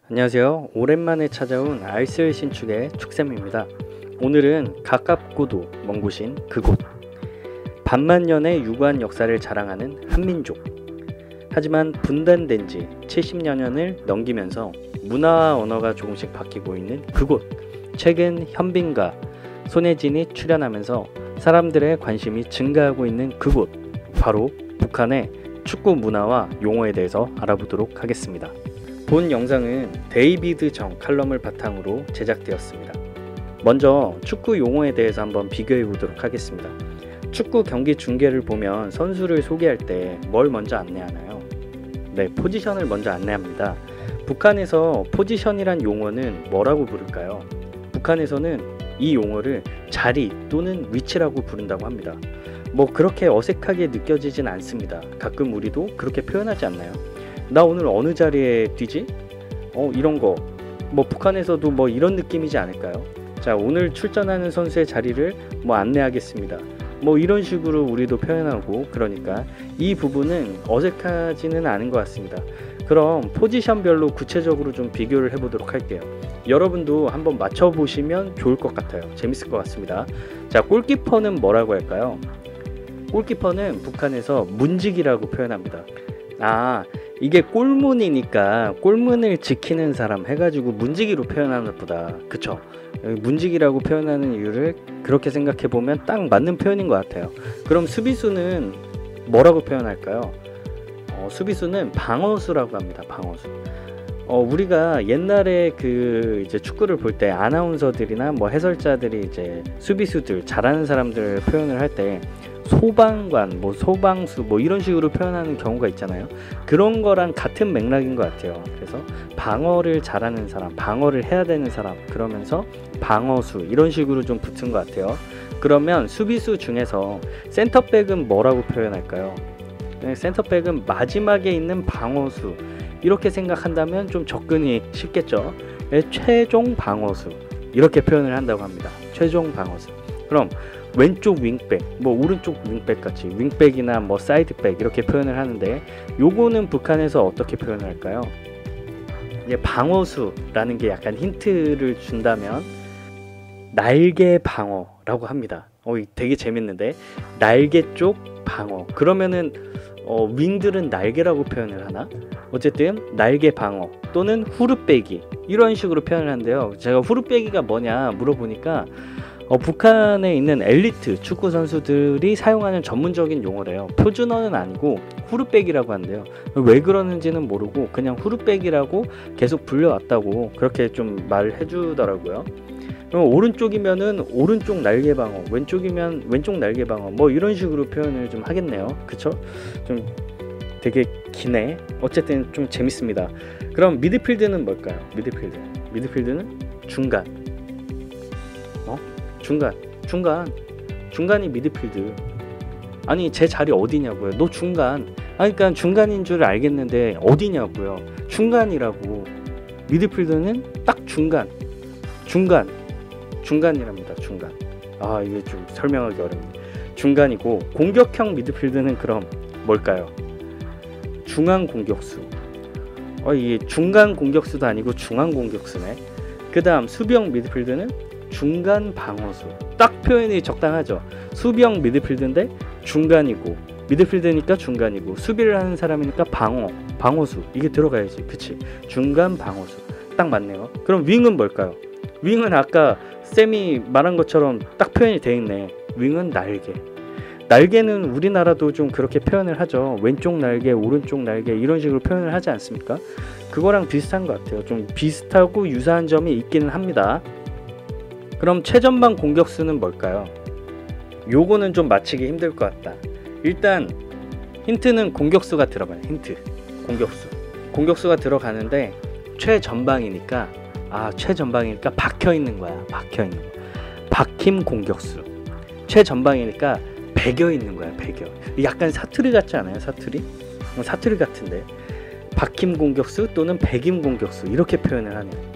안녕하세요. 오랜만에 찾아온 알쓸 신축의 축쌤입니다. 오늘은 가깝고도 먼 곳인 그곳, 반만년의 유구한 역사를 자랑하는 한민족. 하지만 분단된 지 70여 년을 넘기면서 문화와 언어가 조금씩 바뀌고 있는 그곳. 최근 현빈과 손예진이 출연하면서 사람들의 관심이 증가하고 있는 그곳, 바로 북한의 축구 문화와 용어에 대해서 알아보도록 하겠습니다. 본 영상은 데이비드 정 칼럼을 바탕으로 제작되었습니다. 먼저 축구 용어에 대해서 한번 비교해 보도록 하겠습니다. 축구 경기 중계를 보면 선수를 소개할 때 뭘 먼저 안내하나요? 네, 포지션을 먼저 안내합니다. 북한에서 포지션이란 용어는 뭐라고 부를까요? 북한에서는 이 용어를 자리 또는 위치라고 부른다고 합니다. 뭐 그렇게 어색하게 느껴지진 않습니다. 가끔 우리도 그렇게 표현하지 않나요? 나 오늘 어느 자리에 뛰지? 이런 거 뭐 북한에서도 뭐 이런 느낌이지 않을까요? 자, 오늘 출전하는 선수의 자리를 뭐 안내하겠습니다. 뭐 이런 식으로 우리도 표현하고, 그러니까 이 부분은 어색하지는 않은 것 같습니다. 그럼 포지션별로 구체적으로 좀 비교를 해보도록 할게요. 여러분도 한번 맞춰보시면 좋을 것 같아요. 재밌을 것 같습니다. 자, 골키퍼는 뭐라고 할까요? 골키퍼는 북한에서 문직이라고 표현합니다. 이게 골문이니까 골문을 지키는 사람 해가지고 문지기로 표현하나 보다. 그쵸? 문지기라고 표현하는 이유를 그렇게 생각해보면 딱 맞는 표현인 것 같아요. 그럼 수비수는 뭐라고 표현할까요? 수비수는 방어수라고 합니다. 방어수. 우리가 옛날에 이제 축구를 볼 때 아나운서들이나 뭐 해설자들이 이제 수비수들 잘하는 사람들 표현을 할 때 소방관, 뭐 소방수, 뭐 이런 식으로 표현하는 경우가 있잖아요. 그런 거랑 같은 맥락인 것 같아요. 그래서 방어를 잘하는 사람, 방어를 해야 되는 사람, 그러면서 방어수 이런 식으로 좀 붙은 것 같아요. 그러면 수비수 중에서 센터백은 뭐라고 표현할까요? 센터백은 마지막에 있는 방어수, 이렇게 생각한다면 좀 접근이 쉽겠죠. 최종 방어수, 이렇게 표현을 한다고 합니다. 최종 방어수. 그럼 왼쪽 윙백, 뭐 오른쪽 윙백 같이 윙백이나 뭐 사이드백 이렇게 표현을 하는데, 요거는 북한에서 어떻게 표현을 할까요? 이제 방어수라는 게 약간 힌트를 준다면 날개 방어라고 합니다. 되게 재밌는데, 날개 쪽 방어. 그러면은 윙들은 날개라고 표현을 하나? 어쨌든 날개 방어 또는 후르빼기, 이런 식으로 표현을 하는데요. 제가 후르빼기가 뭐냐 물어보니까 북한에 있는 엘리트 축구 선수들이 사용하는 전문적인 용어래요. 표준어는 아니고 후르백이라고 하는데요. 왜 그러는지는 모르고 그냥 후르백이라고 계속 불려왔다고 그렇게 좀 말을 해주더라고요. 오른쪽이면은 오른쪽 날개방어, 왼쪽이면 왼쪽 날개방어, 뭐 이런 식으로 표현을 좀 하겠네요. 그쵸? 좀 되게 기네. 어쨌든 좀 재밌습니다. 그럼 미드필드는 뭘까요? 미드필드는 중간. 중간이 미드필드. 아니, 제 자리 어디냐고요? 너 중간. 그러니까 중간인 줄 알겠는데 어디냐고요? 중간이라고. 미드필드는 딱 중간이랍니다. 중간. 이게 좀 설명하기 어렵네. 중간이고, 공격형 미드필드는 그럼 뭘까요? 중앙 공격수. 이게 중간 공격수도 아니고 중앙 공격수네. 그 다음 수비형 미드필드는 중간 방어수. 딱 표현이 적당하죠. 수비형 미드필드인데 중간이고, 미드필드니까 중간이고, 수비를 하는 사람이니까 방어수. 이게 들어가야지. 그치? 중간 방어수. 딱 맞네요. 그럼 윙은 뭘까요? 윙은 아까 쌤이 말한 것처럼 딱 표현이 돼 있네. 윙은 날개. 날개는 우리나라도 좀 그렇게 표현을 하죠. 왼쪽 날개, 오른쪽 날개 이런 식으로 표현을 하지 않습니까? 그거랑 비슷한 것 같아요. 좀 비슷하고 유사한 점이 있기는 합니다. 그럼 최전방 공격수는 뭘까요? 요거는 좀 맞히기 힘들 것 같다. 일단 힌트는 공격수가 들어가요. 힌트. 공격수가 들어가는데 최전방이니까 박혀있는 거야. 박힘 공격수. 최전방이니까 배겨있는 거야. 약간 사투리 같지 않아요? 사투리 같은데. 박힘 공격수 또는 백임 공격수, 이렇게 표현을 하네요.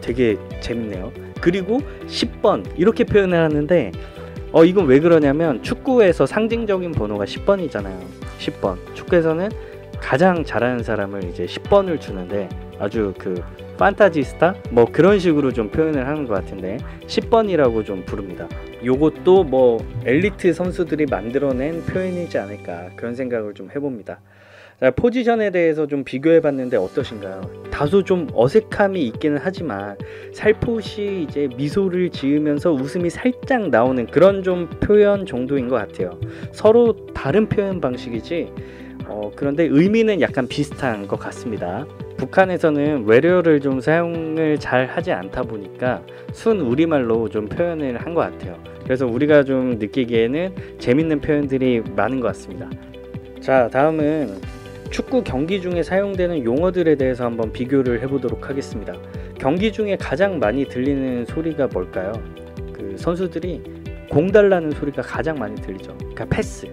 되게 재밌네요. 그리고 10번 이렇게 표현을 하는데 이건 왜 그러냐면 축구에서 상징적인 번호가 10번이잖아요. 10번. 축구에서는 가장 잘하는 사람을 이제 10번을 주는데 아주 그 판타지스타 뭐 그런 식으로 좀 표현을 하는 것 같은데 10번이라고 좀 부릅니다. 요것도 뭐 엘리트 선수들이 만들어낸 표현이지 않을까 그런 생각을 좀 해봅니다. 자, 포지션에 대해서 좀 비교해 봤는데 어떠신가요? 다소 좀 어색함이 있기는 하지만 살포시 이제 미소를 지으면서 웃음이 살짝 나오는 그런 좀 표현 정도인 것 같아요. 서로 다른 표현 방식이지 그런데 의미는 약간 비슷한 것 같습니다. 북한에서는 외래어를 좀 사용을 잘 하지 않다 보니까 순 우리말로 좀 표현을 한 것 같아요. 그래서 우리가 좀 느끼기에는 재밌는 표현들이 많은 것 같습니다. 자, 다음은 축구 경기 중에 사용되는 용어들에 대해서 한번 비교를 해보도록 하겠습니다. 경기 중에 가장 많이 들리는 소리가 뭘까요? 그 선수들이 공 달라는 소리가 가장 많이 들리죠. 그러니까 패스,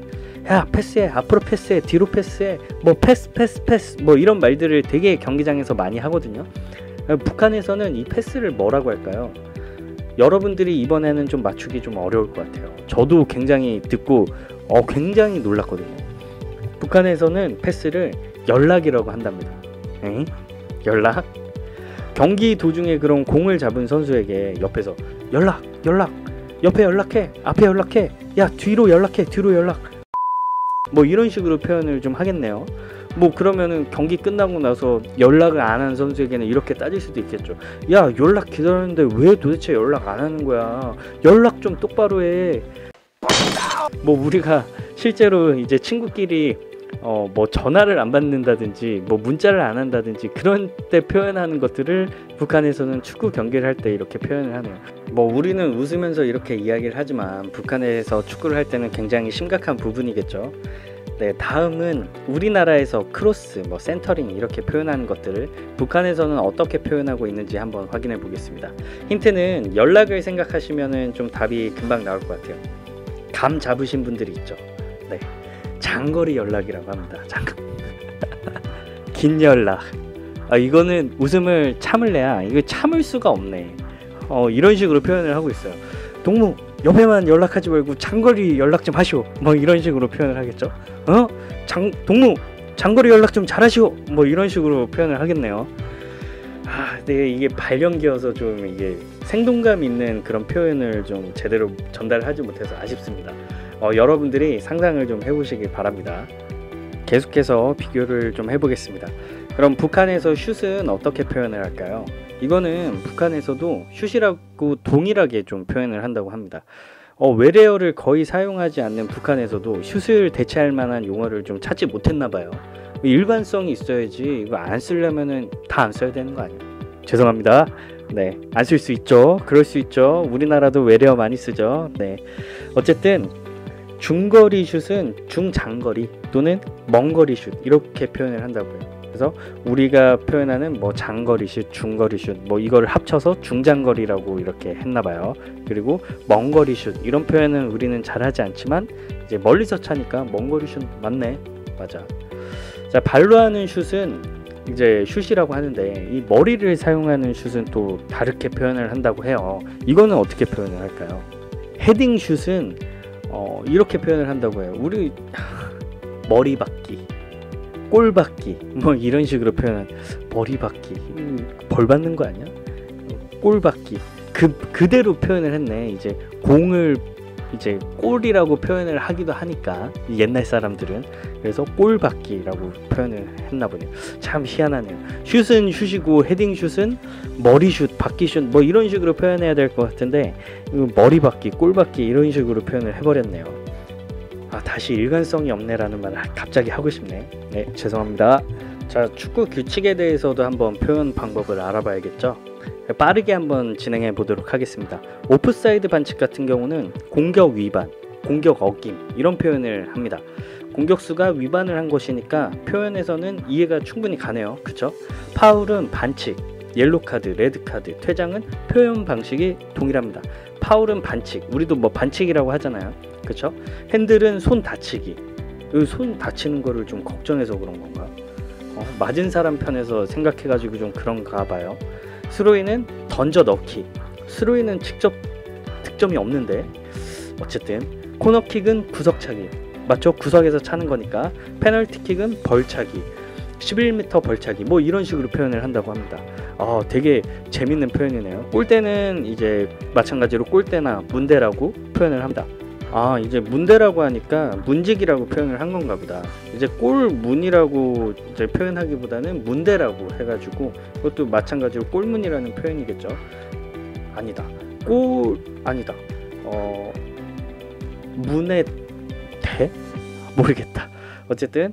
야 패스해, 앞으로 패스해, 뒤로 패스해, 뭐 패스 뭐 이런 말들을 되게 경기장에서 많이 하거든요. 북한에서는 이 패스를 뭐라고 할까요? 여러분들이 이번에는 좀 맞추기 좀 어려울 것 같아요. 저도 굉장히 듣고 굉장히 놀랐거든요. 북한에서는 패스를 연락이라고 한답니다. 에? 연락? 경기 도중에 그런 공을 잡은 선수에게 옆에서 연락 옆에 연락해, 앞에 연락해, 야 뒤로 연락해, 뒤로 연락, 뭐 이런 식으로 표현을 좀 하겠네요. 뭐 그러면은 경기 끝나고 나서 연락을 안 한 선수에게는 이렇게 따질 수도 있겠죠. 야 연락 기다렸는데 왜 도대체 연락 안 하는 거야, 연락 좀 똑바로 해. 뭐 우리가 실제로 이제 친구끼리 뭐 전화를 안 받는다든지 뭐 문자를 안 한다든지 그런 때 표현하는 것들을 북한에서는 축구 경기를 할 때 이렇게 표현을 하네요. 뭐 우리는 웃으면서 이렇게 이야기를 하지만 북한에서 축구를 할 때는 굉장히 심각한 부분이겠죠. 네, 다음은 우리나라에서 크로스, 뭐 센터링 이렇게 표현하는 것들을 북한에서는 어떻게 표현하고 있는지 한번 확인해 보겠습니다. 힌트는 연락을 생각하시면은 좀 답이 금방 나올 것 같아요. 감 잡으신 분들이 있죠. 네, 장거리 연락이라고 합니다. 긴 연락. 이거는 웃음을 참을래야 이거 참을 수가 없네. 이런 식으로 표현을 하고 있어요. 동무 옆에만 연락하지 말고 장거리 연락 좀 하시오, 뭐 이런 식으로 표현을 하겠죠. 동무 장거리 연락 좀 잘하시오, 뭐 이런 식으로 표현을 하겠네요. 네, 이게 발연기여서 좀 이게 생동감 있는 그런 표현을 좀 제대로 전달하지 못해서 아쉽습니다. 여러분들이 상상을 좀 해보시길 바랍니다. 계속해서 비교를 좀 해보겠습니다. 그럼 북한에서 슛은 어떻게 표현을 할까요? 이거는 북한에서도 슛이라고 동일하게 좀 표현을 한다고 합니다. 외래어를 거의 사용하지 않는 북한에서도 슛을 대체할 만한 용어를 좀 찾지 못했나 봐요. 일관성이 있어야지 이거 안 쓰려면은 다 안 써야 되는 거 아니에요? 죄송합니다. 네, 안 쓸 수 있죠. 그럴 수 있죠. 우리나라도 외래어 많이 쓰죠. 네, 어쨌든 중거리 슛은 중장거리 또는 먼거리 슛 이렇게 표현을 한다고요. 그래서 우리가 표현하는 뭐 장거리 슛, 중거리 슛 뭐 이거를 합쳐서 중장거리라고 이렇게 했나봐요. 그리고 먼거리 슛 이런 표현은 우리는 잘하지 않지만 이제 멀리서 차니까 먼거리 슛 맞네, 맞아. 자, 발로 하는 슛은 이제 슛이라고 하는데 이 머리를 사용하는 슛은 또 다르게 표현을 한다고 해요. 이거는 어떻게 표현을 할까요? 헤딩 슛은 이렇게 표현을 한다고 해요. 우리 머리 받기, 골 받기 뭐 이런 식으로 표현한. 머리 받기 벌 받는 거 아니야? 골 받기 그대로 표현을 했네. 이제 공을 이제 골이라고 표현을 하기도 하니까 옛날 사람들은 그래서 골 받기라고 표현을 했나 보네요. 참 희한하네요. 슛은 슛이고 헤딩 슛은 머리 슛, 받기 슛 뭐 이런 식으로 표현해야 될 것 같은데 머리 받기, 골 받기 이런 식으로 표현을 해버렸네요. 다시 일관성이 없네라는 말을 갑자기 하고 싶네. 네, 죄송합니다. 자, 축구 규칙에 대해서도 한번 표현 방법을 알아봐야겠죠. 빠르게 한번 진행해 보도록 하겠습니다. 오프사이드 반칙 같은 경우는 공격 위반, 공격 어김 이런 표현을 합니다. 공격수가 위반을 한 것이니까 표현에서는 이해가 충분히 가네요. 그쵸? 파울은 반칙, 옐로카드, 레드카드, 퇴장은 표현 방식이 동일합니다. 파울은 반칙, 우리도 뭐 반칙이라고 하잖아요. 그쵸? 핸들은 손 다치기, 손 다치는 거를 좀 걱정해서 그런 건가? 맞은 사람 편에서 생각해가지고 좀 그런가 봐요. 스로이는 던져 넣기, 스로이는 직접 득점이 없는데 어쨌든 코너킥은 구석차기, 맞죠? 구석에서 차는 거니까. 페널티킥은 벌차기, 11m 벌차기 뭐 이런 식으로 표현을 한다고 합니다. 되게 재밌는 표현이네요. 골대는 이제 마찬가지로 골대나 문대라고 표현을 합니다. 이제 문대라고 하니까 문직이라고 표현을 한 건가 보다. 이제 골문이라고 이제 표현하기보다는 문대라고 해가지고 그것도 마찬가지로 골문이라는 표현이겠죠. 아니다. 아니다. 문의 대? 모르겠다. 어쨌든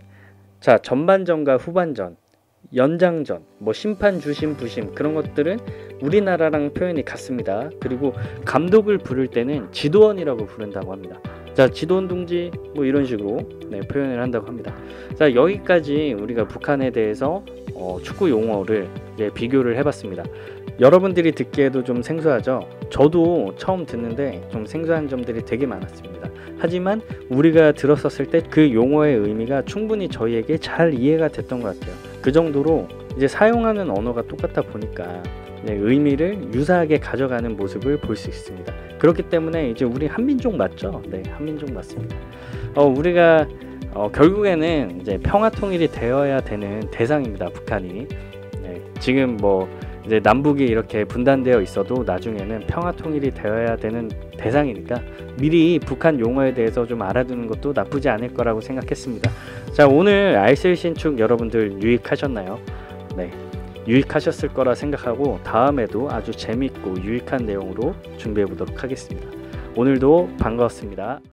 자, 전반전과 후반전, 연장전, 뭐 심판, 주심, 부심 그런 것들은 우리나라랑 표현이 같습니다. 그리고 감독을 부를 때는 지도원이라고 부른다고 합니다. 자, 지도원 동지 뭐 이런 식으로 표현을 한다고 합니다. 자, 여기까지 우리가 북한에 대해서 축구 용어를 이제 비교를 해봤습니다. 여러분들이 듣기에도 좀 생소하죠? 저도 처음 듣는데 좀 생소한 점들이 되게 많았습니다. 하지만 우리가 들었었을 때 그 용어의 의미가 충분히 저희에게 잘 이해가 됐던 것 같아요. 그 정도로 이제 사용하는 언어가 똑같다 보니까 의미를 유사하게 가져가는 모습을 볼 수 있습니다. 그렇기 때문에 이제 우리 한민족 맞죠? 네, 한민족 맞습니다. 우리가 결국에는 이제 평화 통일이 되어야 되는 대상입니다. 북한이. 지금 뭐 이제 남북이 이렇게 분단되어 있어도 나중에는 평화 통일이 되어야 되는 대상이니까 미리 북한 용어에 대해서 좀 알아두는 것도 나쁘지 않을 거라고 생각했습니다. 자, 오늘 알쓸 신축 여러분들 유익하셨나요? 네, 유익하셨을 거라 생각하고 다음에도 아주 재밌고 유익한 내용으로 준비해 보도록 하겠습니다. 오늘도 반가웠습니다.